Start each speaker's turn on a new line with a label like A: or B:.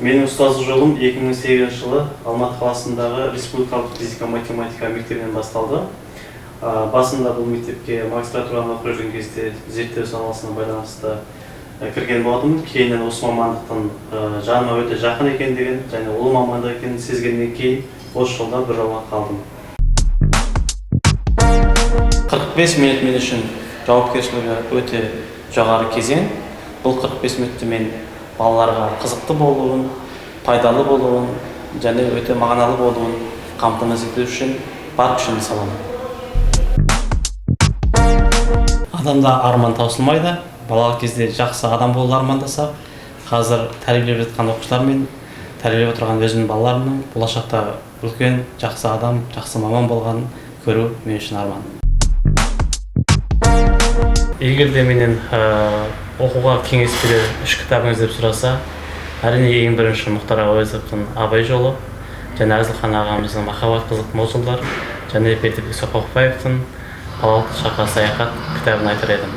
A: Менің ұстаздық жолым 2008 жылы Алматы қаласындағы Республикалық физика-математика мектебінен басталды. Басында бұл мектепке магистратураны оқып жүрген кезде зерттеу саласына байланысты кірген болатынмын. Кейіннен осы мамандықтың жаныма өте жақын екендігін және ол мамандық екенін сезгеннен кейін осы жолда бір жылға қалдым. 45 минут мен үшін жауапкершілігі өте жоғары кезең. Бұл 45 минутты мен балаларға қызықты болуын, пайдалы болуын және өте мағыналы болуын қамтамасыз ету үшін бар күшімді саламын. Адамда арман таусылмайды. Балалық кезде жақсы адам болуды армандасақ, қазір тәрбиелеп жатқан оқушылар мен тәрбиелеп отырған өзімнің балаларымның болашақта үлкен жақсы адам, жақсы маман болғанын көру мен үшін арман. Егер де менен оқуға кеңес берер 3 кітабыңыз деп сұраса, әрине ең бірінші Мұхтар Әуезовтың Абай жолы, және Әзілхан ағамыздың Махаббат қызық мол жылдар, және Бердібек Соқпақбаевтың Балалық шаққа саяхат кітабын айтар едім.